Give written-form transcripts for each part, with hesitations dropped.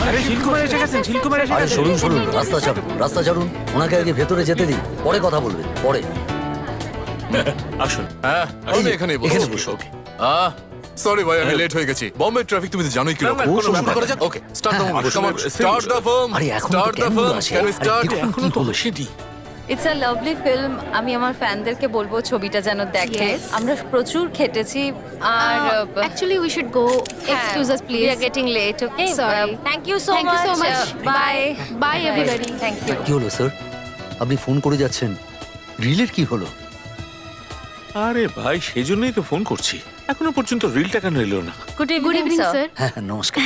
আরে শিলকুমার এসে গেছেন, শিলকুমার এসে আরে গেছেন। শুনুন শুনুন, রাস্তা ছাড়ুন, রাস্তা ছাড়ুন। ওনাকে আগে ভেতরে যেতে দিন, পরে কথা বলবেন, পরে। আসুন। হ্যাঁ আমি এখানেই এখানে বসে বসো। সরি ভাই আমি লেট হয়ে গেছি। বোম্বে ট্রাফিক তুমি তো জানোই কি না, রকম। না, কোনো শুরু ব্যাপার করা না। যাক। Okay start the movie. আসলে come on start the film. আরে এখন তো স্টার্ট দ্য ক্যামেরা ফিল্ম। আছে। Can we start? আরে দেখুন কি হলো সেটি। It's a lovely film. আমি আমার ফ্যানদেরকে বলবো ছবিটা যেন দেখে। Yes. আমরা প্রচুর খেটেছি আর Actually, we should go. Excuse us, We please. are getting late, okay? Sorry. Thank you so Thank you much. so much. Bye. Bye, everybody. Thank you. কি হলো স্যার? আপনি ফোন করে যাচ্ছেন, রিলের কি হলো? আরে ভাই সেজন্যই তো ফোন করছি, এখনো পর্যন্ত রিলটা কেন এলো না? Good Good evening, evening, sir. sir. হ্যাঁ হ্যাঁ, নমস্কার।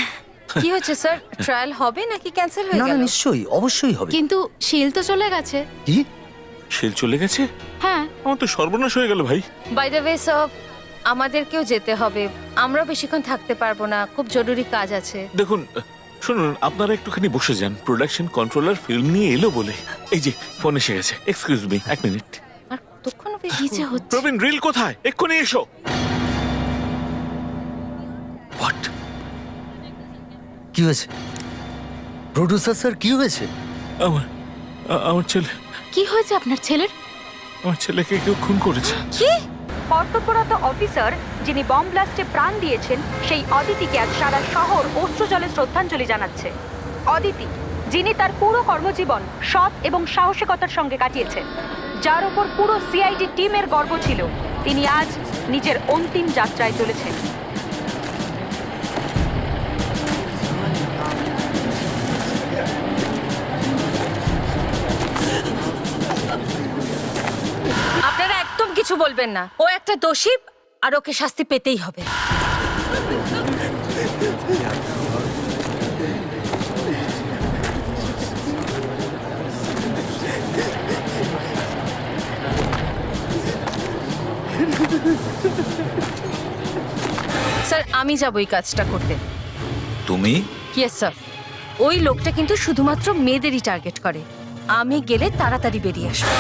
কি হচ্ছে স্যার? ট্রায়াল হবে নাকি ক্যান্সেল হয়ে না না গেল? নিশ্চয়ই, অবশ্যই হবে। কিন্তু শিল তো চলে গেছে। কি? শিল চলে গেছে? হ্যাঁ। আমার তো সর্বনাশ হয়ে গেল ভাই। বাই দ্য ওয়ে স্যার, আমাদেরকেও যেতে হবে। আমরা বেশিক্ষণ থাকতে পারবো না, খুব জরুরি কাজ আছে। দেখুন শুনুন, আপনারা একটুখানি বসে যান। প্রোডাকশন কন্ট্রোলার ফিল্ম নিয়ে এলো বলে। এই যে ফোন এসে গেছে। এক্সকিউজ মি, এক মিনিট। আর কতক্ষণ কি যে হচ্ছে? প্রবীণ, রিল কোথায়? এক্ষুনি এসো। হোয়াট? কি হয়েছে? প্রোডিউসার স্যার কি হয়েছে? আমার ছেলে, কি হয়েছে আপনার ছেলের? আমার ছেলেকে কেউ খুন করেছে। কি? কর্তব্যরত অফিসার যিনি বম্ব ব্লাস্টে প্রাণ দিয়েছেন সেই অদিতিকে আজ সারা শহর অশ্রুজলে শ্রদ্ধাঞ্জলি জানাচ্ছে। অদিতি, যিনি তার পুরো কর্মজীবন সৎ এবং সাহসিকতার সঙ্গে কাটিয়েছেন, যার উপর পুরো সিআইডি টিমের গর্ব ছিল, তিনি আজ নিজের অন্তিম যাত্রায় চলেছেন। আপনারা একদম কিছু বলবেন না। ও একটা দোষী আর ওকে শাস্তি পেতেই হবে। স্যার আমি যাব এই কাজটা করতে। তুমি? Yes sir. ওই লোকটা কিন্তু শুধুমাত্র মেয়েদেরই টার্গেট করে। আমি গেলে তাড়াতাড়ি বেরিয়ে আসবো।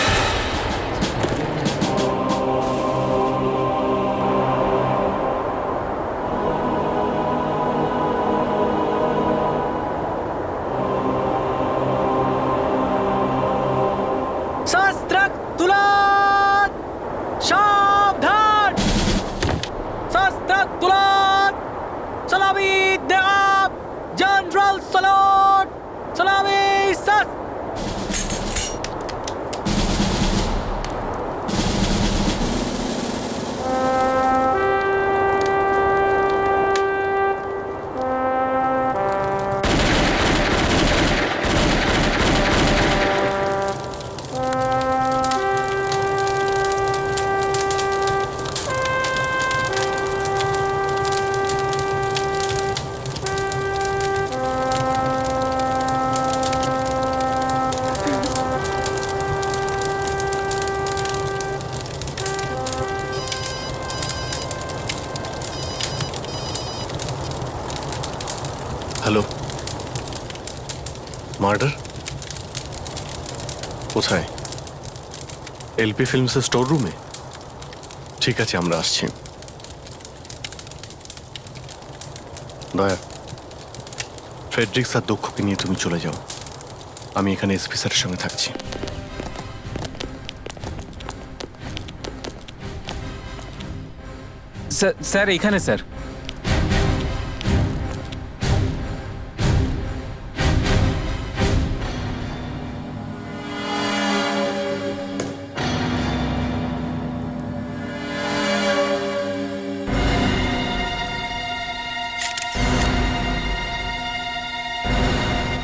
শাস্ত্র তুলাত, সাবধান! শাস্ত্র তুলাত, সালামি দেব, জেনারেল স্যালুট, সালামি সাত। হ্যালো, মার্ডার কোথায়? এলপি ফিল্মসের স্টোর রুমে? ঠিক আছে আমরা আসছি। দয়া, ফ্রেডরিক্স আর দক্ষকে নিয়ে তুমি চলে যাও, আমি এখানে এসপি স্যারের সঙ্গে থাকছি। স্যার এখানে স্যার।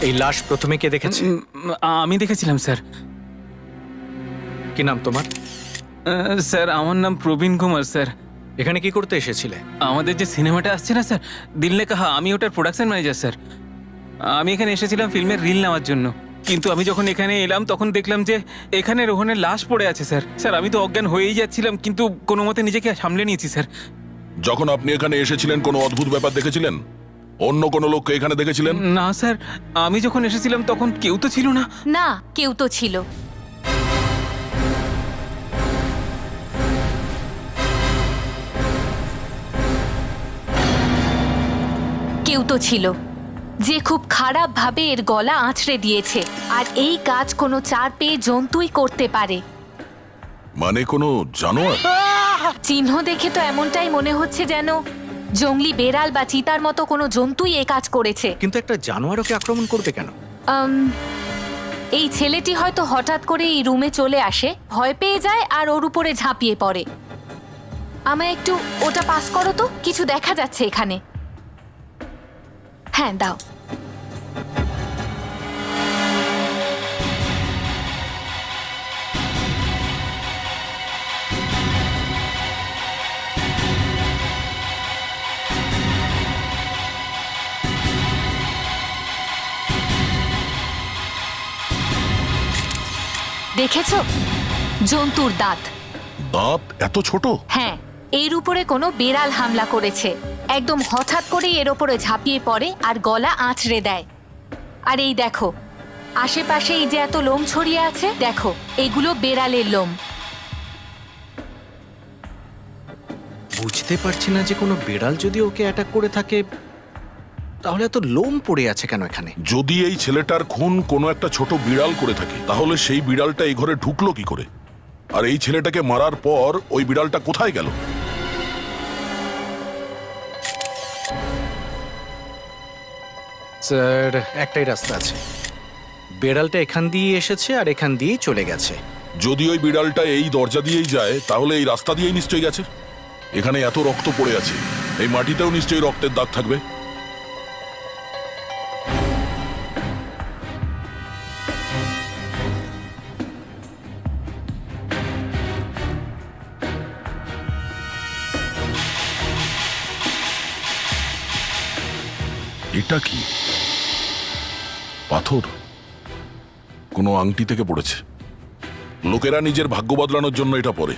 এই লাশ প্রথমে কে দেখেছে? আমি দেখেছিলাম স্যার। কি নাম তোমার? স্যার আমার নাম প্রবীণ কুমার স্যার। এখানে কি করতে এসেছিলে? আমাদের যে সিনেমাটা আসছে না স্যার, দিল নে কাহা, আমি ওটার প্রোডাকশন ম্যানেজার স্যার। আমি এখানে এসেছিলাম ফিল্মের রিল নেওয়ার জন্য, কিন্তু আমি যখন এখানে এলাম তখন দেখলাম যে এখানে রোহনের লাশ পড়ে আছে স্যার। স্যার আমি তো অজ্ঞান হয়েই যাচ্ছিলাম, কিন্তু কোনো মতে নিজেকে সামলে নিয়েছি স্যার। যখন আপনি এখানে এসেছিলেন কোনো অদ্ভুত ব্যাপার দেখেছিলেন? অন্য কোনো লোককে এখানে দেখেছিলেন? না স্যার, আমি যখন এসেছিলাম তখন কেউ তো ছিল না। না, কেউ তো ছিল। কেউ তো ছিল যে খুব খারাপ ভাবে এর গলা আঁচড়ে দিয়েছে, আর এই কাজ কোনো 4 পেয়ে জন্তুই করতে পারে। মানে কোনো জানোয়ার? চিহ্ন দেখে তো এমনটাই মনে হচ্ছে যেন জংলি বেড়াল বা চিতার মতো কোনো জন্তুই এই কাজ করেছে। কিন্তু একটা জানোয়ার ওকে আক্রমণ করবে কেন? এই ছেলেটি হয়তো হঠাৎ করে এই রুমে চলে আসে, ভয় পেয়ে যায় আর ওর উপরে ঝাঁপিয়ে পড়ে। আমায় একটু ওটা পাস করো তো, কিছু দেখা যাচ্ছে এখানে। হ্যাঁ দাও। দেখেছো? জন্তুর দাঁত। দাঁত এত ছোট? হ্যাঁ, এর উপরে কোনো বেড়াল হামলা করেছে, একদম হঠাৎ করে এর ওপরে ঝাঁপিয়ে পড়ে আর গলা আঁচড়ে দেয়। আর এই দেখো, আশেপাশে এই যে এত লোম ছড়িয়ে আছে, দেখো এগুলো বেড়ালের লোম। বুঝতে পারছি না যে কোনো বেড়াল যদি ওকে অ্যাটাক করে থাকে তাহলে এত লোম পড়ে আছে কেন এখানে? যদি এই ছেলেটার খুন কোনো একটা ছোট বিড়াল করে থাকে, তাহলে সেই বিড়ালটা এই ঘরে ঢুকলো কি করে? আর এই ছেলেটাকে মারার পর ওই বিড়ালটা কোথায় গেল? স্যার, একটাই রাস্তা আছে। বেড়ালটা এখান দিয়ে এসেছে আর এখান দিয়েই চলে গেছে। যদি ওই বিড়ালটা এই দরজা দিয়েই যায়, তাহলে এই রাস্তা দিয়েই নিশ্চয়ই গেছে। এখানে এত রক্ত পড়ে আছে, এই মাটিতেও নিশ্চয়ই রক্তের দাগ থাকবে। এটা কি? পাথর? কোনো আংটি থেকে পড়েছে। লোকেরা নিজের ভাগ্য বদলানোর জন্য এটা পরে।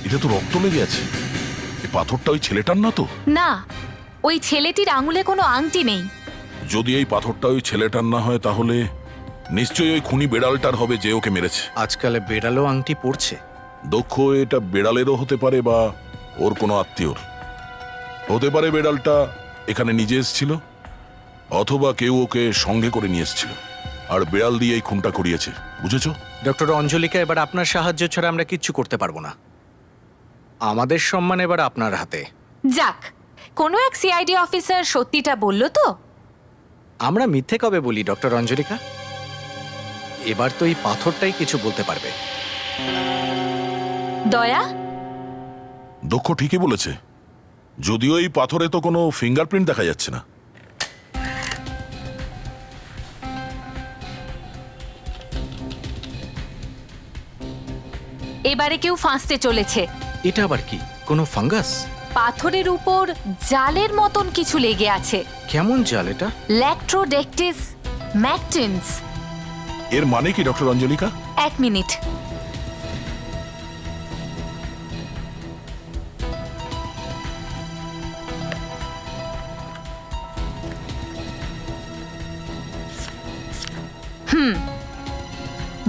এটা তো রক্ত লেগে আছে। এই পাথরটা ওই ছেলেটার না তো? না, ওই ছেলেটির আঙুলে কোনো আংটি নেই। যদি এই পাথরটা ওই ছেলেটার না হয়, তাহলে নিশ্চয়ই ওই খুনি বেড়ালটার হবে যে ওকে মেরেছে। আজকাল বেড়ালও আংটি পড়ছে। দক্ষ এটা বেড়ালেরও হতে পারে বা ওর কোনো আত্মীয়র হতে পারে। বেড়ালটা এখানে নিজে এসেছিল, অথবা কেউ ওকে সঙ্গে করে নিয়ে এসেছিল, আর বেড়াল দিয়ে এই খুনটা করিয়েছে। বুঝেছো? ডক্টর অঞ্জলিকা, এবার আপনার সাহায্য ছাড়া আমরা কিচ্ছু করতে পারবো না। আমাদের সম্মান এবার আপনার হাতে। যাক, কোনো এক সিআইডি অফিসার সত্যিটা বলল তো। আমরা মিথ্যে কবে বলি ডক্টর অঞ্জলিকা? এবার তো এই পাথরটাই কিছু বলতে পারবে। দয়া, দক্ষ ঠিকই বলেছে, যদিও এই পাথরে তো কোনো ফিঙ্গারপ্রিন্ট দেখা যাচ্ছে না। এবারে কেউ ফাঁসতে চলেছে। এটা আবার কি? কোনো ফাঙ্গাস? পাথরের উপর জালের মতন কিছু লেগে আছে। কেমন জাল এটা? ল্যাক্টোডেকটিস ম্যাকটিনস। এর মানে কি ডক্টর অঞ্জলিকা? 1 মিনিট।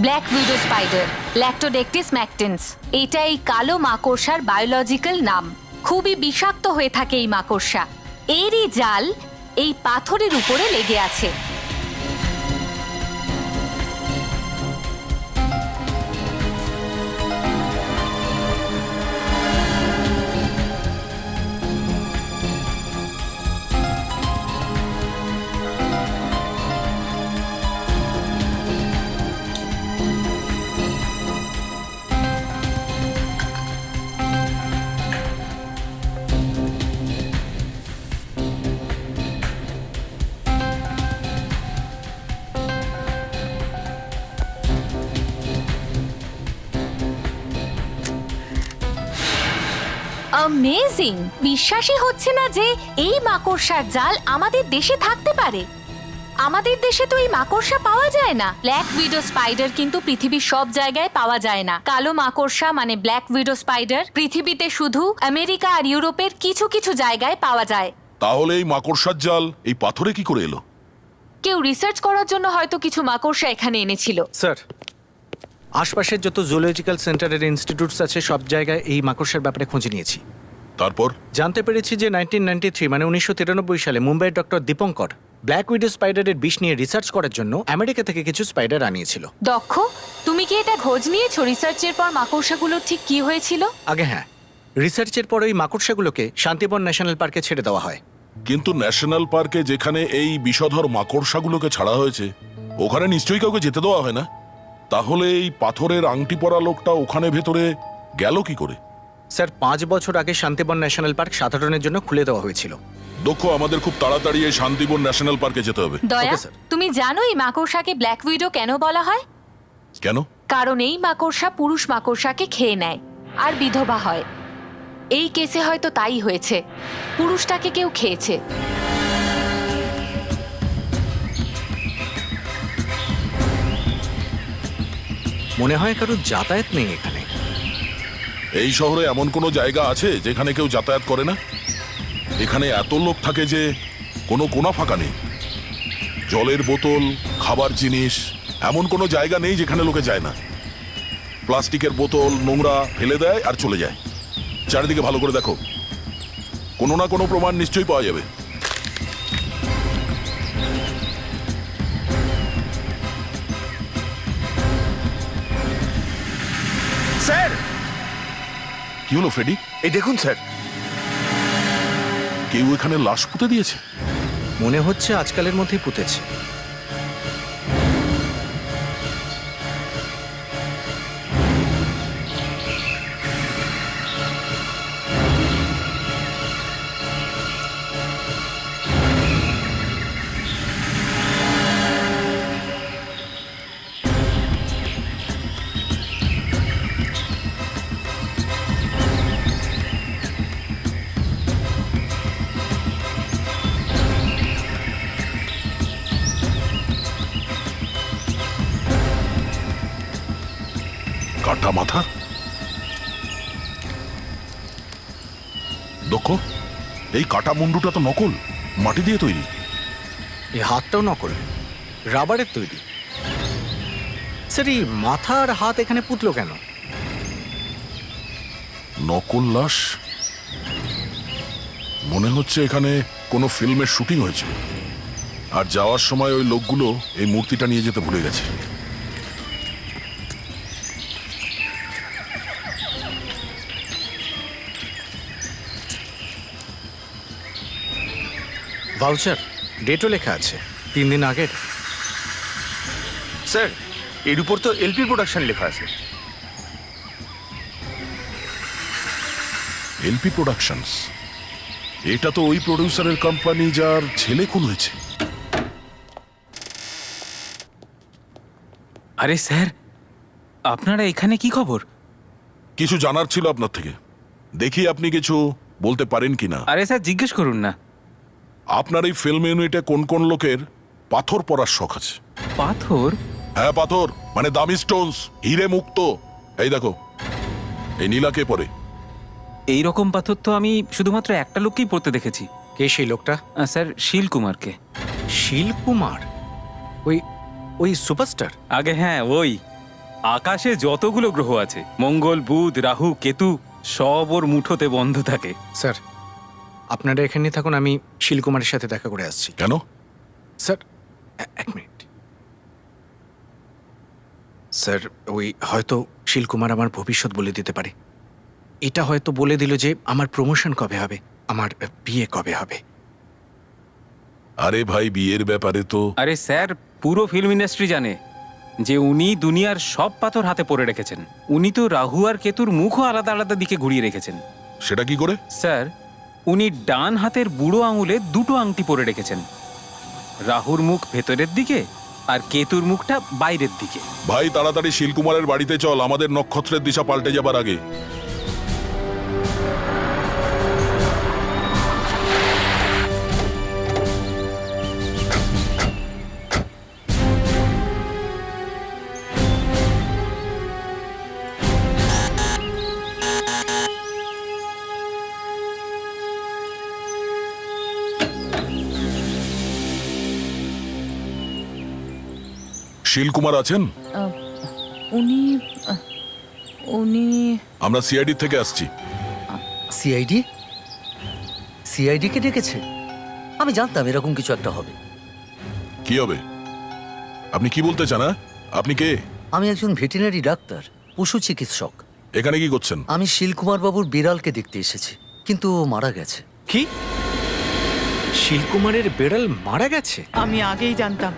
Black widow spider, Latrodectus mactans. এটা এই কালো মাকড়সার বায়োলজিক্যাল নাম। খুবই বিষাক্ত হয়ে থাকে এই মাকড়সা। এরই জাল এই পাথরের উপরে লেগে আছে। অ্যামেজিং! বিশ্বাসই হচ্ছে না যে এই মাকড়সার জাল আমাদের দেশে থাকতে পারে। আমাদের দেশে তো এই মাকড়সা পাওয়া যায় না। ব্ল্যাক উইডো স্পাইডার কিন্তু পৃথিবীর সব জায়গায় পাওয়া যায় না। কালো মাকড়সা মানে ব্ল্যাক উইডো স্পাইডার পৃথিবীতে শুধু আমেরিকা আর ইউরোপের কিছু কিছু জায়গায় পাওয়া যায়। তাহলে এই মাকড়সার জাল এই পাথরে কি করে এলো? কেউ রিসার্চ করার জন্য হয়তো কিছু মাকড়সা এখানে এনেছিল। স্যার, আশপাশের যত জুলজিক্যাল সেন্টারের ইনস্টিটিউটস আছে সব জায়গায় এই মাকড়সার ব্যাপারে খোঁজ নিয়েছি। তারপর জানতে পেরেছি যে 1993 মানে 1993 সালে মুম্বাইয়ের ডক্টর দীপঙ্কর ব্ল্যাক উইডো স্পাইডারের বিষ নিয়ে রিসার্চ করার জন্য আমেরিকা থেকে কিছু স্পাইডার আনিয়েছিল। দক্ষ, তুমি কি এটা খোঁজ নিয়েছো রিসার্চের পর মাকড়সাগুলোর ঠিক কি হয়েছিল? আগে হ্যাঁ, রিসার্চের পর ওই মাকড়সাগুলোকে শান্তিবন ন্যাশনাল পার্কে ছেড়ে দেওয়া হয়। কিন্তু ন্যাশনাল পার্কে যেখানে এই বিষধর মাকড়সাগুলোকে ছাড়া হয়েছে ওখানে নিশ্চয়ই কাউকে যেতে দেওয়া হয় না। তাহলে এই পাথরের আংটি পরা লোকটা ওখানে ভেতরে গেল কি করে? স্যার 5 বছর আগে শান্তিবন ন্যাশনাল পার্ক সাধারণের জন্য খুলে দেওয়া হয়েছিল। দক্ষ, আমাদের খুব তাড়াতাড়ি এই শান্তিবন ন্যাশনাল পার্কে যেতে হবে। দয়া, স্যার। তুমি জানো এই মাকড়সাকে ব্ল্যাক উইডো কেন বলা হয়? কেন? কারণ এই মাকড়সা পুরুষ মাকড়সাকে খেয়ে নেয় আর বিধবা হয়। এই কেসে হয়তো তাই হয়েছে, পুরুষটাকে কেউ খেয়েছে। মনে হয় কারো যাতায়াত নেই এখানে। এই শহরে এমন কোনো জায়গা আছে যেখানে কেউ যাতায়াত করে না? এখানে এত লোক থাকে যে কোনো কোণা ফাঁকা নেই। জলের বোতল, খাবার জিনিস, এমন কোনো জায়গা নেই যেখানে লোকে যায় না। প্লাস্টিকের বোতল, নোংরা ফেলে দেয় আর চলে যায়। চারিদিকে ভালো করে দেখো, কোনো না কোনো প্রমাণ নিশ্চয়ই পাওয়া যাবে। স্যার, কি হলো ফ্রেডি? এই দেখুন স্যার। কেউ এখানে লাশ পুঁতে দিয়েছে? মনে হচ্ছে আজকালের মধ্যেই পুঁতেছে। কাটা মাথা। দক্ষ, এই কাটা মুন্ডুটা তো নকল, মাটি দিয়ে তৈরি। এই হাতটাও নকল, রাবারের তৈরি। স্যার এই মাথা আর হাত এখানে পুতলো কেন? নকল লাশ। মনে হচ্ছে এখানে কোনো ফিল্মের শুটিং হয়েছিল, আর যাওয়ার সময় ওই লোকগুলো এই মূর্তিটা নিয়ে যেতে ভুলে গেছে। ভাউচার, ডেটও লেখা আছে, 3 দিন আগের। স্যার, এর উপর তো এলপি প্রোডাকশন লেখা আছে। এলপি প্রোডাকশনস, এটা তো ওই প্রডিউসারের কোম্পানি যার ছেলে খুন হয়েছে। আরে স্যার, আপনারা এখানে কি খবর? কিছু জানার ছিল আপনার থেকে, দেখি আপনি কিছু বলতে পারেন কিনা। আরে স্যার, জিজ্ঞেস করুন না। আপনার এই ফিল্ম ইউনিটে কোন কোন লোকের পাথর পরার শখ আছে? পাথর? হ্যাঁ পাথর, মানে দামি স্টোনস, হিরে মুক্ত। এই দেখো, এই নীলাকে পরে। এই রকম পাথর তো আমি শুধুমাত্র একটা লোককেই পড়তে দেখেছি। কে সেই লোকটা? স্যার, শীল কুমারকে। শিল কুমার? ওই ওই সুপারস্টার? আগে হ্যাঁ, ওই। আকাশে যতগুলো গ্রহ আছে, মঙ্গল, বুধ, রাহু, কেতু, সব ওর মুঠোতে বন্ধ থাকে। স্যার, আপনারা এখানে থাকুন, আমি শিল কুমারের সাথে দেখা করে আসছি। কেন? স্যার, এক মিনিট। স্যার, ওই হয়তো শিল কুমার আমার ভবিষ্যৎ বলে দিতে পারে। এটা হয়তো বলে দিল যে আমার প্রমোশন কবে হবে, আমার বিয়ে কবে হবে। আরে ভাই, বিয়ের ব্যাপারে তো আরে স্যার, পুরো ফিল্ম ইন্ডাস্ট্রি জানে যে উনি দুনিয়ার সব পাথর হাতে পরে রেখেছেন। উনি তো রাহু আর কেতুর মুখও আলাদা আলাদা দিকে ঘুরিয়ে রেখেছেন। সেটা কি করে? স্যার, উনি ডান হাতের বুড়ো আঙুলে 2টো আংটি পরে রেখেছেন। রাহুর মুখ ভেতরের দিকে আর কেতুর মুখটা বাইরের দিকে। ভাই তাড়াতাড়ি শিলকুমারের বাড়িতে চল, আমাদের নক্ষত্রের দিশা পাল্টে যাবার আগে। শিলকুমার আছেন? উনি আমরা সিআইডি থেকে আসছি। সিআইডি? সিআইডি কে ডেকেছে? আমি জানতাম এরকম কিছু একটা হবে। কি হবে? আপনি কি বলতে চান? হ্যাঁ? আপনি কে? আমি একজন ভেটেরিনারি ডাক্তার, পশু চিকিৎসক। এখানে কি করছেন? আমি শিলকুমার বাবুর বিড়ালকে দেখতে এসেছি, কিন্তু ও মারা গেছে। কি? শিলকুমারের বেড়াল মারা গেছে? আমি আগেই জানতাম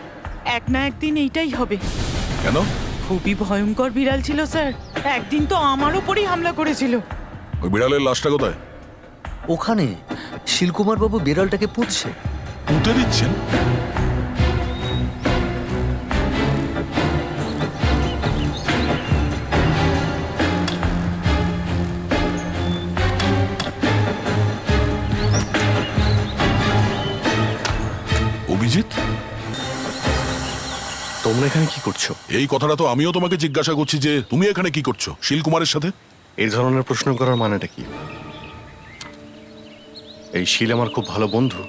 এক না একদিন এইটাই হবে। কেন? খুবই ভয়ঙ্কর বিড়াল ছিল স্যার, একদিন তো আমার ওপরই হামলা করেছিল। ওই বিড়ালের লাশটা কোথায়? ওখানে শিলকুমার বাবু বিড়ালটাকে পুঁতছে। পুঁতে দিচ্ছেন? অভিজিৎ, তোমরা এখানে কি করছো? এই কথাটা তো আমিও তোমাকে জিজ্ঞাসা করছি যে তুমি এখানে কি করছো শিলকুমারের সাথে? এই ধরনের প্রশ্ন করার মানেটা কি? এই শিল আমার খুব ভালো বন্ধু।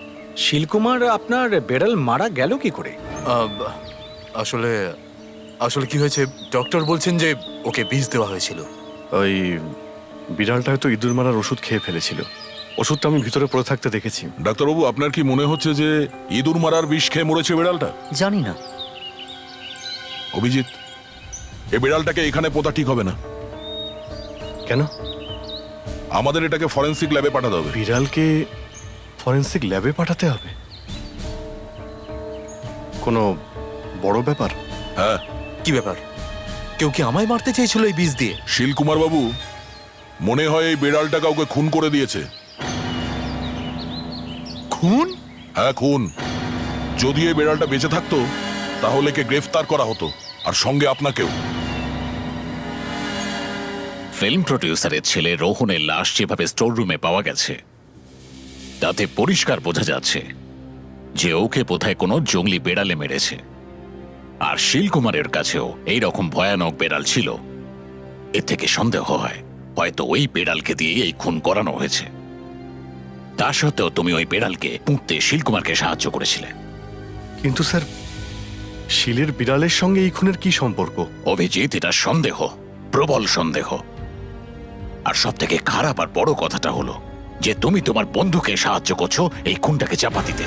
শিলকুমার আপনার বেড়াল মারা গেল কি করে? আসলে আসলে কি হয়েছে, ডক্টর বলছেন যে ওকে বিষ দেওয়া হয়েছিল। ওই বিড়ালটা হয়তো ইঁদুর মারার ওষুধ খেয়ে ফেলেছিল। ওষুধটা আমি ভিতরে পড়ে থাকতে দেখেছি। ডাক্তারবাবু, আপনার কি মনে হচ্ছে যে ইঁদুর মারার বিষ খেয়ে মরেছে বিড়ালটা? জানি না। অভিজিৎ, এই বিড়ালটাকে এখানে পোতা ঠিক হবে না। কেন? আমাদের এটাকে ফরেনসিক ল্যাবে পাঠাতে হবে। বিড়ালকে ফরেনসিক ল্যাবে পাঠাতে হবে? কোনো বড় ব্যাপার? হ্যাঁ। কি ব্যাপার? কেউ কি আমায় মারতে চেয়েছিল এই বিষ দিয়ে? শিলকুমার বাবু, মনে হয় এই বিড়ালটা কাউকে খুন করে দিয়েছে। খুন? হ্যাঁ, খুন। যদি এই বিড়ালটা বেঁচে থাকতো তাহলে কে গ্রেফতার করা হতো, আর সঙ্গে আপনাকেও। ফিল্ম প্রডিউসারের ছেলে রোহনের লাশ যেভাবে স্টোর রুমে পাওয়া গেছে, তাতে পরিষ্কার বোঝা যাচ্ছে যে ওকে বোধহয় কোনো জঙ্গলি বেড়ালে মেরেছে। আর শিলকুমারের কাছেও এই রকম ভয়ানক বেড়াল ছিল। এর থেকে সন্দেহ হয় হয়তো ওই বেড়ালকে দিয়ে এই খুন করানো হয়েছে। তা সত্ত্বেও তুমি ওই বেড়ালকে পুঁততে শিলকুমারকে সাহায্য করেছিলে। কিন্তু স্যার, শিলের বিড়ালের সঙ্গে এই খুনের কি সম্পর্ক? অভিজিৎ, এটা সন্দেহ, প্রবল সন্দেহ। আর সব থেকে খারাপ আর বড় কথাটা হলো যে তুমি তোমার বন্ধুকে সাহায্য করছো এই খুনটাকে চাপা দিতে।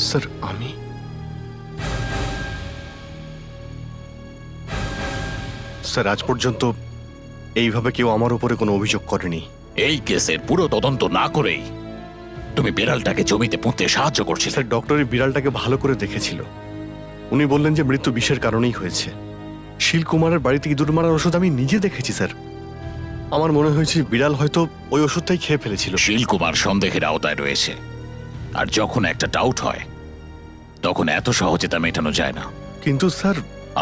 স্যার, আমি স্যার আজ পর্যন্ত এইভাবে কেউ আমার উপরে কোনো অভিযোগ করেনি। এই কেসের পুরো তদন্ত না করেই তুমি বিড়ালটাকে জমিতে পুঁততে সাহায্য করছিলে। স্যার, ডক্টর এই বিড়ালটাকে ভালো করে দেখেছিল। উনি বললেন যে মৃত্যু বিষের কারণেই হয়েছে। শিলকুমারের বাড়িতে ইঁদুর মারার ওষুধ আমি নিজে দেখেছি স্যার। আমার মনে হয়েছে বিড়াল হয়তো ওই ওষুধটাই খেয়ে ফেলেছিল। শিলকুমার সন্দেহের আওতায় রয়েছে, আর যখন একটা ডাউট হয় তখন এত সহজে তা মেটানো যায় না। কিন্তু স্যার,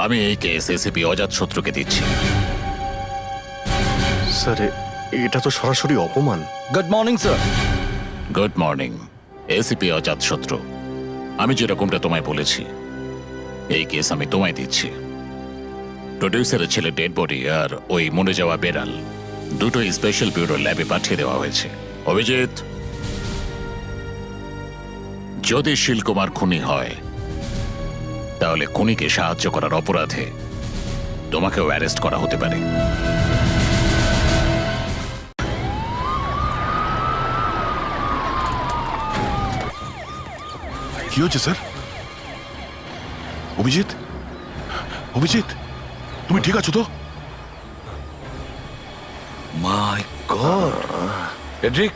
আমি এই কেস এসিপি অজাত শত্রুকে দিচ্ছি। স্যার, এটা তো সরাসরি অপমান। Good morning sir. Good morning ACP Ajatshatru. আমি যেরকমটা তোমায় বলেছি এই কেস আমি তোমায় দিচ্ছি। প্রডিউসারের ছেলে ডেড বডি আর ওই মরে যাওয়া বেড়াল দুটোই স্পেশাল ব্যুরো ল্যাবে পাঠিয়ে দেওয়া হয়েছে। অভিজিৎ, যদি শিলকুমার খুনি হয় তাহলে খুনিকে সাহায্য করার অপরাধে তোমাকেও অ্যারেস্ট করা হতে পারে। কি হচ্ছে স্যার? অভিজিৎ, অভিজিৎ, তুমি ঠিক আছো তো? মাই গড! এড্রিক,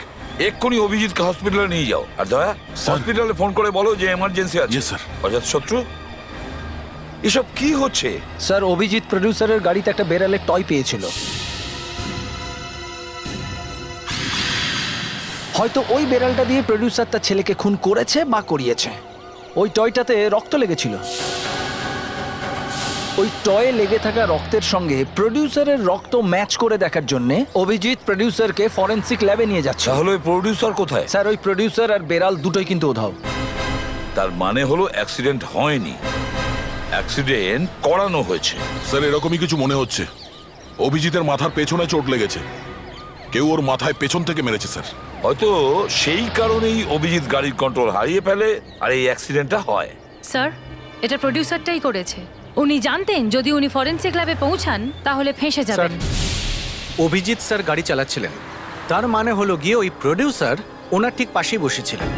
এক্ষুনি অভিজিৎকে হসপিটালে নিয়ে যাও। আর দয়া, হসপিটালে ফোন করে বলো যে এমার্জেন্সি আছে। স্যার। অজাত শত্রু, এসব কি হচ্ছে? স্যার, অভিজিৎ প্রডিউসারের গাড়িতে একটা বেড়ালের টয় পেয়েছিল। হয়তো ওই বেড়ালটা দিয়ে প্রডিউসার তার ছেলেকে খুন করেছে বা করিয়েছে। ওই টয়টাতে রক্ত লেগেছিল। ওই টয়ে লেগে থাকা রক্তের সঙ্গে প্রডিউসারের রক্ত ম্যাচ করে দেখার জন্য অভিজিৎ প্রডিউসারকে ফরেনসিক ল্যাবে নিয়ে যাচ্ছে। তাহলে ওই প্রডিউসার কোথায়? স্যার, ওই প্রডিউসার আর বেড়াল দুটোই কিন্তু উধাও। তার মানে হলো অ্যাক্সিডেন্ট হয়নি, অ্যাক্সিডেন্ট করানো হয়েছে। স্যার, এরকমই কিছু মনে হচ্ছে। অভিজিতের মাথার পেছনে চোট লেগেছে, কেউ ওর মাথায় পেছন থেকে মেরেছে স্যার। হয়তো সেই কারণেই অভিজিৎ গাড়ির কন্ট্রোল হারিয়ে ফেলে আর এই অ্যাক্সিডেন্টটা হয়। স্যার, এটা প্রডিউসারটাই করেছে। উনি জানতেন যদি উনি ফরেনসিক ল্যাবে পৌঁছান তাহলে ফেঁসে যাবেন। অভিজিৎ স্যার গাড়ি চালাচ্ছিলেন, তার মানে হলো গিয়ে ওই প্রডিউসার ওনার ঠিক পাশেই বসেছিলেন,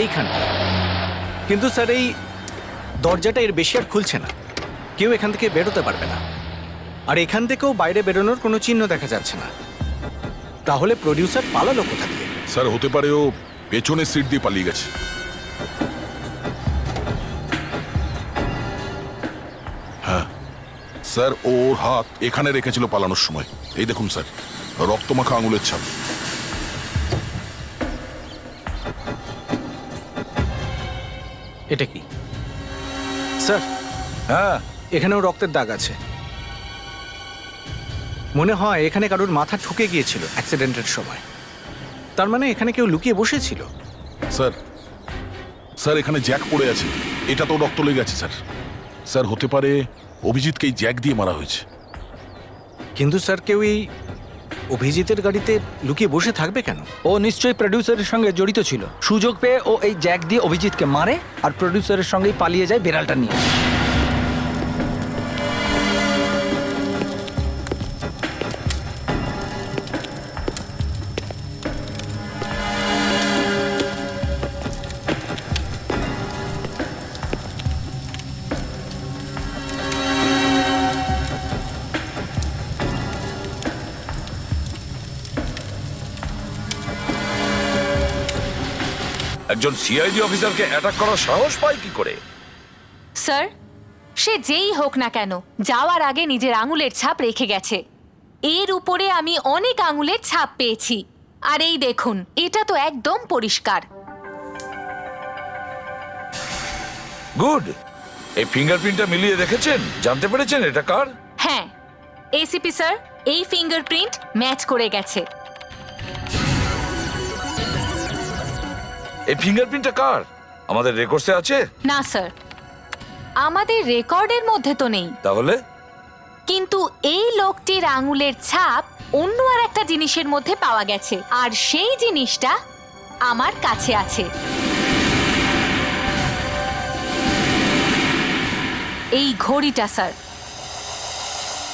এইখানটা। কিন্তু স্যার এই দরজাটা এর বেশি আর খুলছে না, কেউ এখান থেকে বেরোতে পারবে না। আর এখান থেকেও বাইরে বেরোনোর কোনো চিহ্ন দেখা যাচ্ছে না। তাহলে প্রডিউসার পালালো কোথা দিয়ে? স্যার হতে পারে ও পেছনের সিট দিয়ে পালিয়ে গেছে। হ্যাঁ স্যার, ওর হাত এখানে রেখেছিল পালানোর সময়। এই দেখুন স্যার, রক্তমাখা আঙুলের ছাপ। এটা কি স্যার? হ্যাঁ, এখানেও রক্তের দাগ আছে। মনে হয় এখানে কারোর মাথা ঠুকে গিয়েছিল অ্যাক্সিডেন্টের সময়। তার মানে এখানে কেউ লুকিয়ে বসেছিল। স্যার স্যার এখানে জ্যাক পড়ে আছে, এটা তো রক্ত লেগে গেছে স্যার। স্যার হতে পারে অভিজিৎকে এই জ্যাক দিয়ে মারা হয়েছে। কিন্তু স্যার কেউ এই অভিজিতের গাড়িতে লুকিয়ে বসে থাকবে কেন? ও নিশ্চয়ই প্রডিউসারের সঙ্গে জড়িত ছিল। সুযোগ পেয়ে ও এই জ্যাক দিয়ে অভিজিৎকে মারে আর প্রডিউসারের সঙ্গেই পালিয়ে যায় বিড়ালটা নিয়ে। একজন সিআইডি অফিসারকে অ্যাটাক করার সাহস পায় কি করে? স্যার, সে যেই হোক না কেন যাওয়ার আগে নিজের আঙুলের ছাপ রেখে গেছে। এর উপরে আমি অনেক আঙুলের ছাপ পেয়েছি, আর এই দেখুন, এটা তো একদম পরিষ্কার। গুড। এই ফিঙ্গারপ্রিন্টটা মিলিয়ে দেখেছেন? জানতে পেরেছেন এটা কার? হ্যাঁ এসিপি স্যার, এই ফিঙ্গারপ্রিন্ট ম্যাচ করে গেছে। এই ফিঙ্গারপ্রিন্টটা কার? আমাদের রেকর্ডসে আছে? না স্যার, আমাদের রেকর্ডের মধ্যে তো নেই। তাহলে? কিন্তু এই লোকটির আঙুলের ছাপ অন্য আর একটা জিনিসের মধ্যে পাওয়া গেছে, আর সেই জিনিসটা আমার কাছে আছে। এই ঘড়িটা স্যার,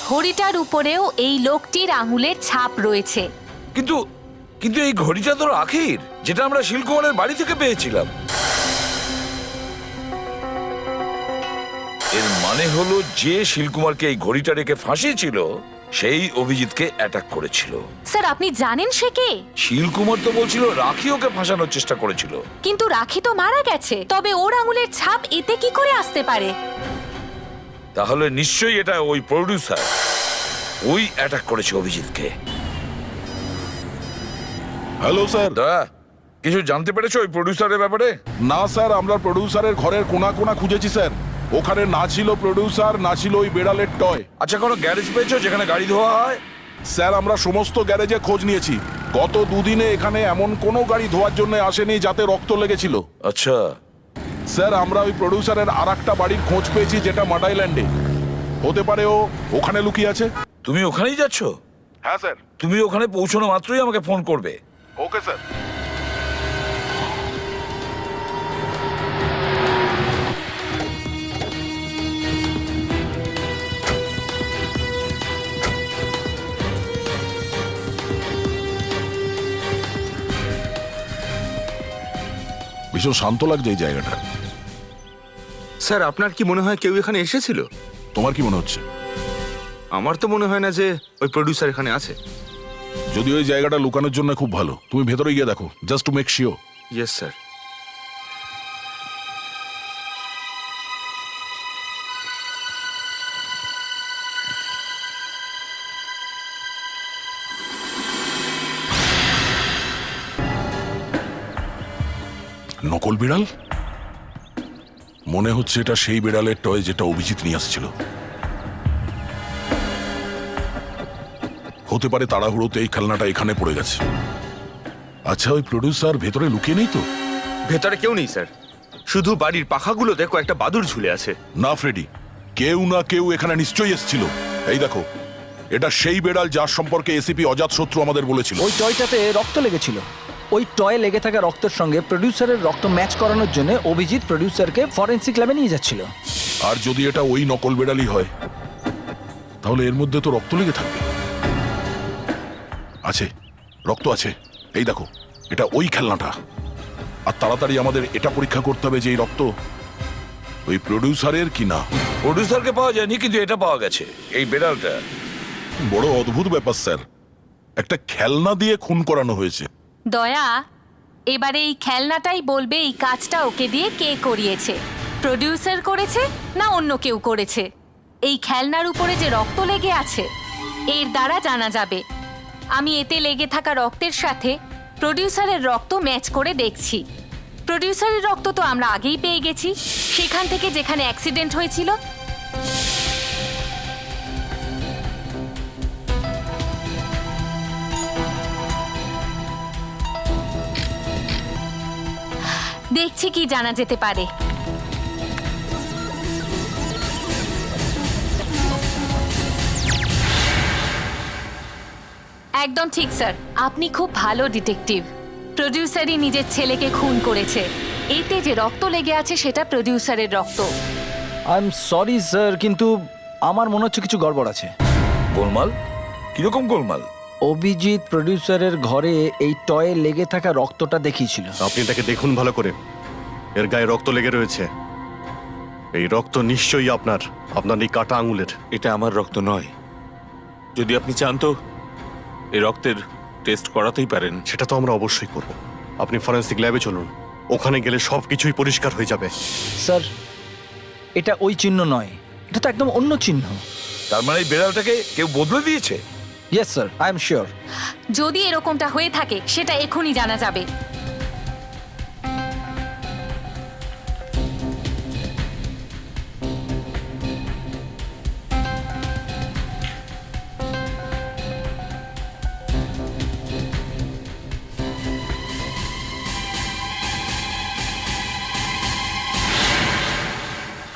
ঘড়িটার উপরেও এই লোকটির আঙুলের ছাপ রয়েছে। কিন্তু কিন্তু এই ঘড়িটা তো রাখির, যেটা আমরা শিলকুমারের বাড়ি থেকে পেয়েছিলাম। এর মানে হলো যে শিলকুমারকে এই ঘড়িটা রেখে ফাঁসিয়েছিল সেই অভিজিৎকে অ্যাটাক করেছিল। স্যার আপনি জানেন সে কে? শিলকুমার তো বলছিল রাখি ওকে ফাঁসানোর চেষ্টা করেছিল। কিন্তু রাখি তো মারা গেছে, তবে ওর আঙুলের ছাপ এতে কি করে আসতে পারে? তাহলে নিশ্চয়ই এটা ওই প্রডিউসার, ওই অ্যাটাক করেছে অভিজিৎকে। Hello sir. দয়া, কিছু জানতে পেরেছো ওই প্রডিউসারের ব্যাপারে? না স্যার, আমরা প্রডিউসারের ঘরের কোনা কোনা খুঁজেছি স্যার। ওখানে না ছিল প্রডিউসার, না ছিল ওই বেড়ালের টয়। আচ্ছা, কোনো গ্যারেজ পেয়েছো যেখানে গাড়ি ধোয়া হয়? স্যার আমরা সমস্ত গ্যারেজে খোঁজ নিয়েছি, গত দুদিনে এখানে এমন কোনো গাড়ি ধোয়ার জন্য আসেনি যাতে রক্ত লেগেছিল। আচ্ছা স্যার আমরা ওই প্রডিউসারের আরেকটা বাড়ির খোঁজ পেয়েছি, যেটা মাডাইল্যান্ডে। হতে পারে ও ওখানে লুকিয়ে আছে। তুমি ওখানেই যাচ্ছ? হ্যাঁ স্যার। তুমি ওখানে পৌঁছানো মাত্রই আমাকে ফোন করবে। Okay sir. ভীষণ শান্ত লাগছে এই জায়গাটা। স্যার, আপনার কি মনে হয় কেউ এখানে এসেছিল? তোমার কি মনে হচ্ছে? আমার তো মনে হয় না যে ওই প্রডিউসার এখানে আছে। যদি ওই জায়গাটা লুকানোর জন্য খুব ভালো, তুমি ভেতরে গিয়ে দেখো, just to make sure. Yes sir. নকল বিড়াল? মনে হচ্ছে এটা সেই বিড়ালের টয় যেটা অভিজিৎ নিয়ে আসছিল। হতে পারে তাড়াহুড়োতে এই খেলনাটা এখানে পড়ে গেছে। আচ্ছা, ওই প্রডিউসার ভেতরে লুকিয়ে নেই তো? ভেতরে কেউ নেই স্যার, শুধু বাড়ির পাখাগুলোতে কয়েকটা বাদুড় ঝুলে আছে। না ফ্রেডি, কেউ না কেউ এখানে নিশ্চয়ই এসেছিল। এই দেখো, এটা সেই বেড়াল যার সম্পর্কে এসিপি অজাতশত্রু আমাদের বলেছিল। ওই টয়টাতে রক্ত লেগেছিল। ওই টয়ে লেগে থাকা রক্তের সঙ্গে প্রডিউসারের রক্ত ম্যাচ করানোর জন্য অভিজিৎ প্রডিউসারকে ফরেন্সিক ল্যাবে নিয়ে যাচ্ছিল। আর যদি এটা ওই নকল বেড়ালই হয়, তাহলে এর মধ্যে তো রক্ত লেগে থাকবে। আছে, রক্ত আছে। এই দেখো, এটা ওই খেলনাটা। আর তাড়াতাড়ি আমাদের এটা পরীক্ষা করতে হবে যে এই রক্ত ওই প্রডিউসারের কি না। প্রডিউসারকে পাওয়া যায়নি, কিন্তু এটা পাওয়া গেছে, এই বেড়ালটা। বড় অদ্ভুত ব্যাপার স্যার, একটা খেলনা দিয়ে খুন করানো হয়েছে। দয়া, এবারে এই খেলনাটাই বলবে এই কাজটা ওকে দিয়ে কে করিয়েছে, প্রডিউসার করেছে না অন্য কেউ করেছে। এই খেলনার উপরে যে রক্ত লেগে আছে এর দ্বারা জানা যাবে। আমি এতে লেগে থাকা রক্তের সাথে প্রডিউসারের রক্ত ম্যাচ করে দেখছি। প্রডিউসারের রক্ত তো আমরা আগেই পেয়ে গেছি, সেখান থেকে যেখানে অ্যাক্সিডেন্ট হয়েছিল। দেখছি কি জানা যেতে পারে। একদম ঠিক স্যার, আপনি খুব ভালো ডিটেকটিভ। প্রডিউসারই নিজের ছেলেকে খুন করেছে। এতে যে রক্ত লেগে আছে সেটা প্রডিউসারের রক্ত। আই এম সরি স্যার, কিন্তু আমার মনে হচ্ছে কিছু গড়বড় আছে। গোলমাল? কিরকম গোলমাল? অভিজিৎ প্রডিউসারের ঘরে এই টয়ে লেগে থাকা রক্তটা দেখিয়েছিল। আপনি এটাকে দেখুন ভালো করে, এর গায়ে রক্ত লেগে রয়েছে। এই রক্ত নিশ্চয়ই আপনার এই কাটা আঙুলের। এটা আমার রক্ত নয়। যদি আপনি চান তো এই রক্তের টেস্ট করাতেই পারেন। সেটা তো আমরা অবশ্যই করব। আপনি ফরেন্সিক ল্যাবে চলুন, ওখানে গেলে সব কিছুই পরিষ্কার হয়ে যাবে। স্যার, এটা ওই চিহ্ন নয়, এটা তো একদম অন্য চিহ্ন। তার মানে এই বেড়ালটাকে কেউ বদলে দিয়েছে? Yes sir, I am sure. যদি এরকমটা হয়ে থাকে সেটা এখনই জানা যাবে।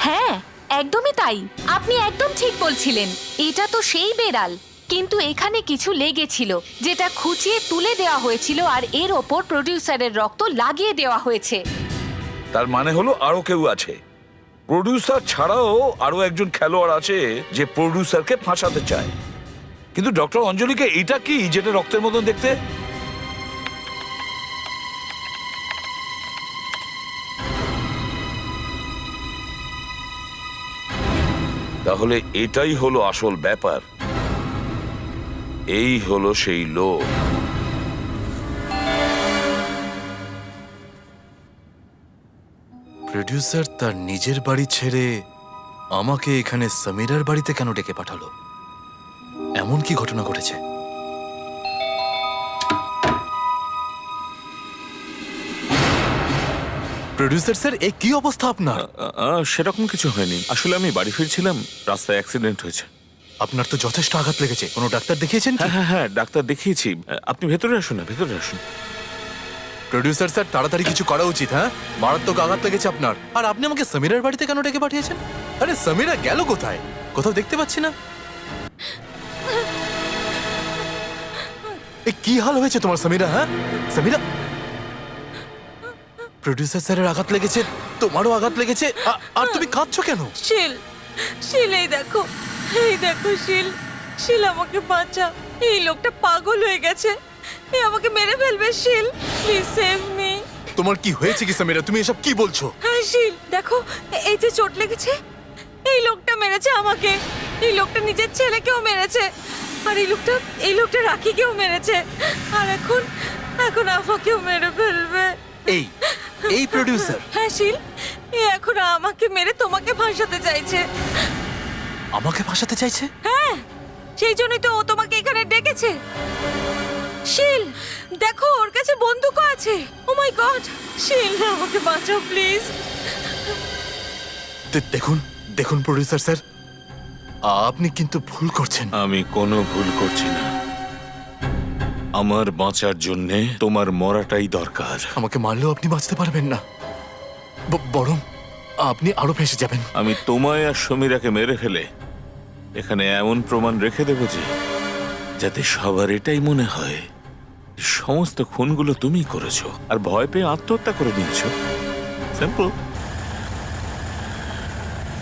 হ্যাঁ, একদমই তাই। আপনি একদম ঠিক বলছিলেন। এটা তো সেই বেড়াল, কিন্তু এখানে কিছু লেগেছিল যেটা খুঁচিয়ে তুলে দেওয়া হয়েছিল আর এর ওপর প্রডিউসারের রক্ত লাগিয়ে দেওয়া হয়েছে। তার মানে হলো আরো কেউ আছে। প্রডিউসার ছাড়াও আরো একজন খেলোয়াড় আছে যে প্রডিউসারকে ফাঁসাতে চায়। কিন্তু ডক্টর অঞ্জলিকে এটা কি যেটা রক্তের মতন দেখতে? তাহলে এটাই হলো আসল ব্যাপার। এই হলো সেই লোক। প্রডিউসার তার নিজের বাড়ি ছেড়ে আমাকে এখানে সমীরার বাড়িতে কেন ডেকে পাঠালো? এমন কি ঘটনা ঘটেছে? প্রডিউসার স্যার, এ কি অবস্থা আপনার? সেরকম কিছু হয়নি। আসলে আমি বাড়ি ফিরছিলাম, রাস্তায় অ্যাক্সিডেন্ট হয়েছে। আপনার তো যথেষ্ট আঘাত লেগেছে। কোনো ডাক্তার দেখিয়েছেন কি? হ্যাঁ হ্যাঁ, ডাক্তার দেখিয়েছি। আপনি ভেতরে আসুন না, ভেতরে আসুন। প্রডিউসার স্যার, তাড়াতাড়ি কিছু করা উচিত। হ্যাঁ, মারাত্মক আঘাত লেগেছে আপনার। আর আপনি আমাকে সমীরার বাড়িতে কেন ডেকে পাঠিয়েছেন? আরে সমীরা গেল কোথায়? কোথাও দেখতে পাচ্ছি না। এ কি হাল হয়েছে তোমার সমীরা? হ্যাঁ সমীরা, প্রডিউসার স্যারের আঘাত লেগেছে, তোমারও আঘাত লেগেছে, আর তুমি কাঁদছো কেন? শিল, শিল, এই দেখো শিল, শিল আমাকে বাঁচা। এই লোকটা পাগল হয়ে গেছে, এ আমাকে মেরে ফেলবে। শিল, প্লিজ সেভ মি। তোমার কি হয়েছে কি সমীরা? তুমি এসব কি বলছো? হ্যাঁ শিল, দেখো এই যে চোট লেগেছে, এই লোকটা মেরেছে আমাকে। এই লোকটা নিজের ছেলেকেও মেরেছে, আর এই লোকটা রাখিকেও মেরেছে, আর এখন আমাকেও মেরে ফেলবে। এই প্রডিউসার? হ্যাঁ শিল, এ এখন আমাকে মেরে তোমাকে ফাঁসাতে চাইছে। আমাকে ফাঁসাতে চাইছে? হ্যাঁ, সেই জন্যই তো ও তোমাকে এখানে ডেকেছে। শিল, দেখো ওর কাছে বন্দুকও আছে। ও মাই গড, শিল আমাকে বাঁচাও প্লিজ। দেখুন প্রডিউসার স্যার, আপনি কিন্তু ভুল করছেন। আমি কোনো ভুল করছি না। আমার বাঁচার জন্যে তোমার মরাটাই দরকার। আমাকে মারলেও আপনি বাঁচতে পারবেন না, বরং আপনি আরো ফেঁসে যাবেন। আমি তোমায় আর সমীরাকে মেরে ফেলে এখানে এমন প্রমাণ রেখে দেব যে যাতে সবার এটাই মনে হয় সমস্ত খুনগুলো তুমি করেছো আর ভয় পেয়ে আত্মহত্যা করে নিয়েছো। সিম্পল।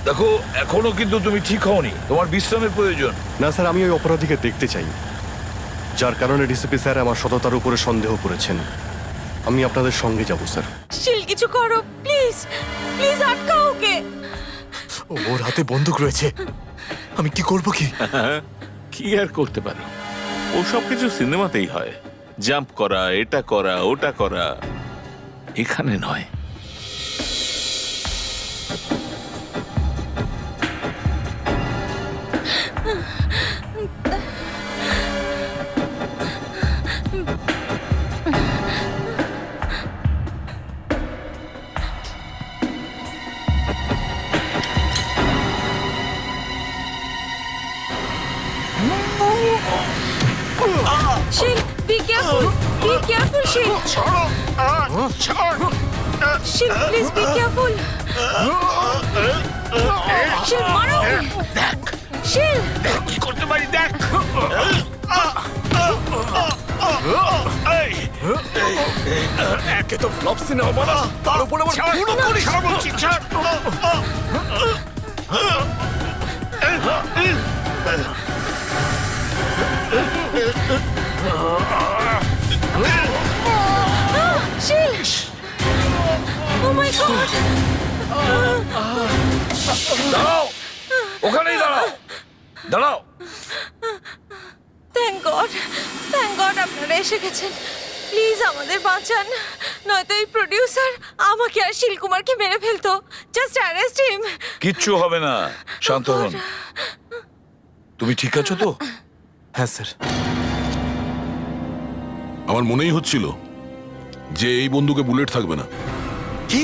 দেখো, এখনো কিন্তু তুমি ঠিক হওনি, তোমার বিশ্রামের প্রয়োজন। না স্যার, আমি ওই অপরাধীকে দেখতে চাই। যার কারণে ডিসিপি স্যার আমার সততার উপরে সন্দেহ করেছেন। আমি আপনাদের সঙ্গে যাব স্যার। শিল কিছু করো প্লিজ, প্লিজ আটকাও ওকে। ওর হাতে বন্দুক রয়েছে, আমি কি করব কি? কি আর করতে পারো, ও সবকিছু সিনেমাতেই হয়। জাম্প করা, এটা করা, ওটা করা, এখানে নয়। শিল বি কেয়ারফুল, বি কেয়ারফুল শিল। শিল প্লিজ বি কেয়ারফুল। শিল মারো। দেখ শিল, দেখ কি করতে পারি, দেখ। একে তো ফ্লপ সিনেমা বানা, তার উপর আবার পুরো করিস। শিল, ও মাই গড। দাঁড়াও, ওখানেই দাঁড়াও, দাঁড়াও। থ্যাংক গড, থ্যাংক গড আপনারা এসে গেছেন। প্লিজ আমাদের বাঁচান, নয়তো এই প্রডিউসার আমাকে আর শিল কুমারকে মেরে ফেলতো। Just arrest him. কিচ্ছু হবে না, শান্ত হন। তুমি ঠিক আছো তো? হ্যাঁ স্যার। আমার মনেই হচ্ছিল যে এই বন্দুকে বুলেট থাকবে না। কি?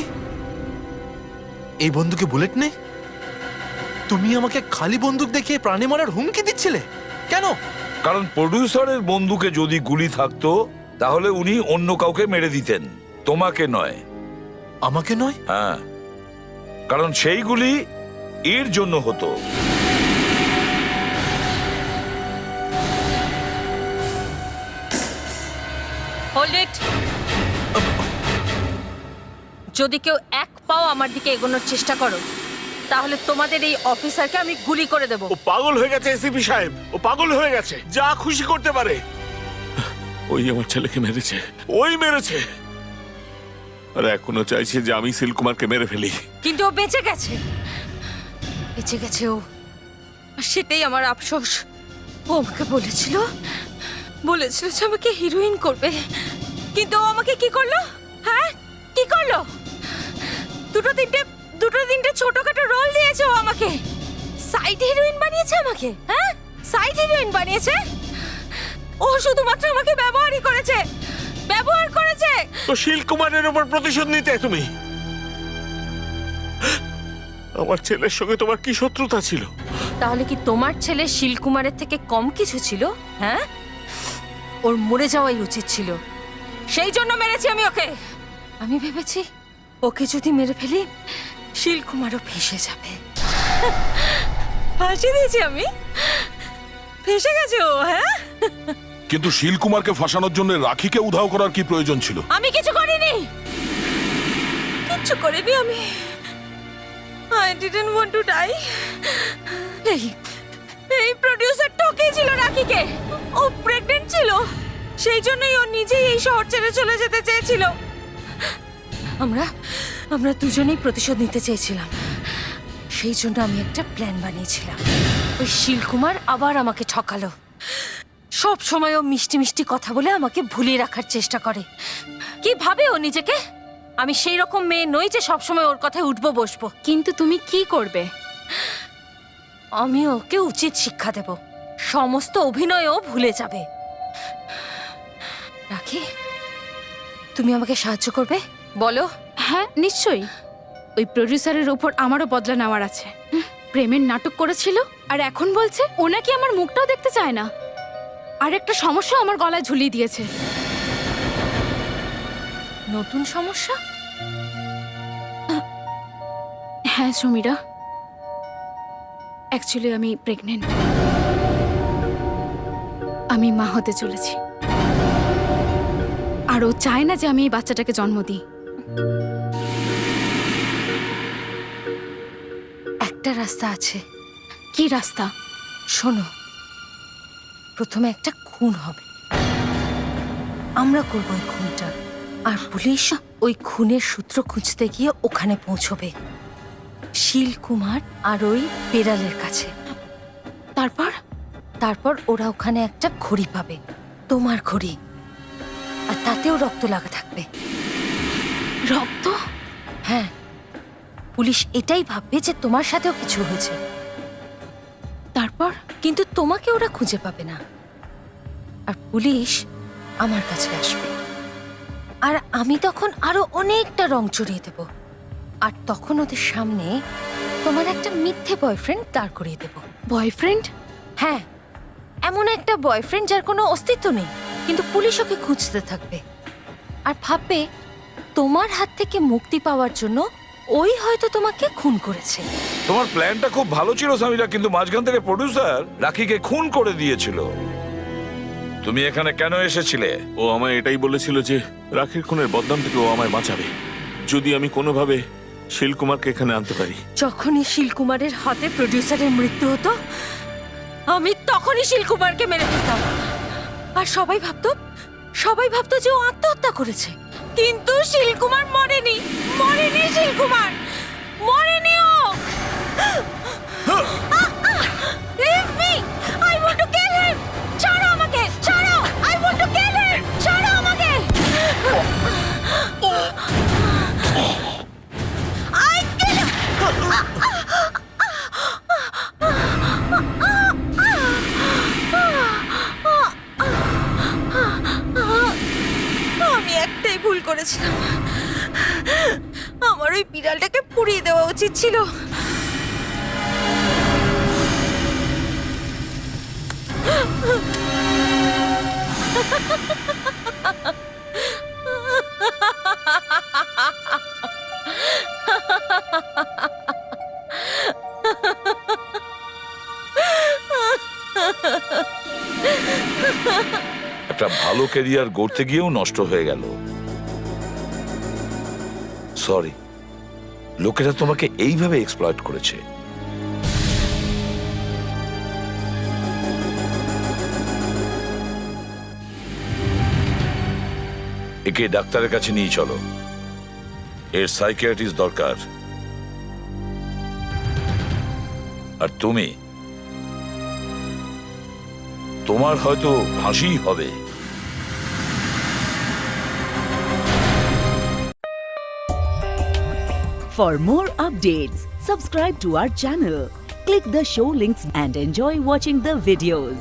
এই বন্দুকে বুলেট নেই? তুমি আমাকে খালি বন্দুক দেখিয়ে প্রাণে মারার হুমকি দিচ্ছিলে কেন? কারণ প্রডিউসারের বন্দুকে যদি গুলি থাকতো তাহলে উনি অন্য কাউকে মেরে দিতেন, তোমাকে নয়। আমাকে নয়? হ্যাঁ, কারণ সেই গুলি এর জন্য হতো। Hold it. যদি কেউ এক পাও আমার দিকে এগোনোর চেষ্টা করো তাহলে তোমাদের এই অফিসারকে আমি গুলি করে দেব। ও পাগল হয়ে গেছে এসিপি সাহেব, ও পাগল হয়ে গেছে, যা খুশি করতে পারে। ওই আমার ছেলেকে মেরেছে, ওই মেরেছে, আর এখনো চাইছে যে আমি শিল কুমারকে মেরে ফেলি। কিন্তু ও বেঁচে গেছে, বেঁচে গেছে ও, আর সেটাই আমার আফসোস। ও আমাকে বলেছিল যে আমাকে হিরোইন করবে, কিন্তু ও আমাকে কি করলো? হ্যাঁ, কি করলো? দুটো তিনটে ছোটখাটো রোল দিয়েছে ও আমাকে, সাইড হিরোইন বানিয়েছে আমাকে। হ্যাঁ, সাইড হিরোইন বানিয়েছে। ও শুধুমাত্র আমাকে ব্যবহারই করেছে, ব্যবহার করেছে। তো শিল কুমারের উপর প্রতিশোধ নিতে তুমি? আমার ছেলের সঙ্গে তোমার কি শত্রুতা ছিল? তাহলে কি তোমার ছেলে শিলকুমারের থেকে কম কিছু ছিল? হ্যাঁ, ওর মরে যাওয়াই উচিত ছিল, সেই জন্য মেরেছি আমি ওকে। আমি ভেবেছি ওকে যদি মেরে ফেলি শিলকুমারও ফেঁসে যাবে। ফাঁসি দিয়েছি আমি, ফেঁসে গেছে ও। হ্যাঁ, কিন্তু শিল কুমারকে ফাঁসানোর জন্য রাখিকে উধাও করার কি প্রয়োজন ছিল? আমি কিছু করিনি, কিচ্ছু করিনি আমি। I didn't want to die. এই প্রোডিউসার ঠকিয়েছিল রাখিকে, ও প্রেগন্যান্ট ছিল, সেই জন্যই ও নিজেই এই শহর ছেড়ে চলে যেতে চেয়েছিল। আমরা দুজনেই প্রতিশোধ নিতে চেয়েছিলাম, সেই জন্য আমি একটা প্ল্যান বানিয়েছিলাম। ওই শিলকুমার আবার আমাকে ঠকালো। সব সময় ও মিষ্টি মিষ্টি কথা বলে আমাকে ভুলিয়ে রাখার চেষ্টা করে। কি ভাবে ও নিজেকে? আমি সেই রকম মেয়ে নই যে সবসময় ওর কথায় উঠবো বসবো। কিন্তু তুমি কি করবে? আমি ওকে উচিত শিক্ষা দেব, সমস্ত অভিনয়ও ভুলে যাবে। রাখি, তুমি আমাকে সাহায্য করবে? বলো। হ্যাঁ, নিশ্চয়ই। ওই প্রডিউসারের উপর আমারও বদলা নেওয়ার আছে। প্রেমের নাটক করেছিল আর এখন বলছে ও নাকি আমার মুখটাও দেখতে চায় না, আর একটা সমস্যা আমার গলায় ঝুলিয়ে দিয়েছে। নতুন সমস্যা? হ্যাঁ সমীরা, অ্যাকচুয়ালি আমি প্রেগনেন্ট, আমি মা হতে চলেছি, আর ও চায় না যে আমি এই বাচ্চাটাকে জন্ম দিই। একটা রাস্তা আছে। কি রাস্তা? শোনো, প্রথমে একটা খুন হবে, আমরা করব ওই খুনটা, আর পুলিশ ওই খুনের সূত্র খুঁজতে গিয়ে ওখানে পৌঁছবে, শীল কুমার আর ওই বেড়ালের কাছে। তারপর ওরা ওখানে একটা ঘড়ি পাবে, তোমার ঘড়ি, আর তাতেও রক্ত লাগা থাকবে। রক্ত? হ্যাঁ, পুলিশ এটাই ভাববে যে তোমার সাথেও কিছু হয়েছে। তারপর? কিন্তু তোমাকে ওরা খুঁজে পাবে না, আর পুলিশ আমার কাছে আসবে, আর আমি তখন আরো অনেকটা রং চড়িয়ে দেব, আর তখন ওদের সামনে তোমার একটা মিথ্যে বয়ফ্রেন্ড দাঁড় করিয়ে দেব। বয়ফ্রেন্ড? হ্যাঁ, এমন একটা বয়ফ্রেন্ড যার কোনো অস্তিত্ব নেই, কিন্তু পুলিশ ওকে খুঁজতে থাকবে আর ভাববে তোমার হাত থেকে মুক্তি পাওয়ার জন্য ওই হয়তো তোমাকে খুন করেছে। তোমার প্ল্যানটা খুব ভালো ছিল সামিরা, কিন্তু মাঝখান থেকে প্রডিউসার রাখিকে খুন করে দিয়েছিল। তুমি এখানে কেন এসেছিলে? ও আমায় এটাই বলেছিল যে রাখির খুনের বদনাম থেকে ও আমায় বাঁচাবে যদি আমি কোনোভাবে শিলকুমারকে এখানে আনতে পারি। যখনই শিলকুমারের হাতে প্রডিউসারের মৃত্যু হতো, আমি তখনই শিলকুমারকে মেরে ফেলতাম, আর সবাই ভাবতো যে ও আত্মহত্যা করেছে। কিন্তু শিলকুমার মরেনি, শিলকুমার মরেনি। ও Leave me! I want to kill him! ছাড়ো আমাকে, ছাড়ো! I want to kill him! ছাড়ো আমাকে! I kill him! আমি একটাই ভুল করেছিলাম, আমার ওই বিড়ালটাকে পুড়িয়ে দেওয়া উচিত ছিল। একটা ভালো ক্যারিয়ার গড়তে গিয়েও নষ্ট হয়ে গেল। সরি, লোকেরা তোমাকে এইভাবে এক্সপ্লয়েট করেছে। একে ডাক্তারের কাছে নিয়ে চলো, এর সাইকিয়াট্রিস্ট দরকার। আর তোমার হয়তো ফাঁসিই হবে। For more updates, subscribe to our channel, click the show links and enjoy watching the videos.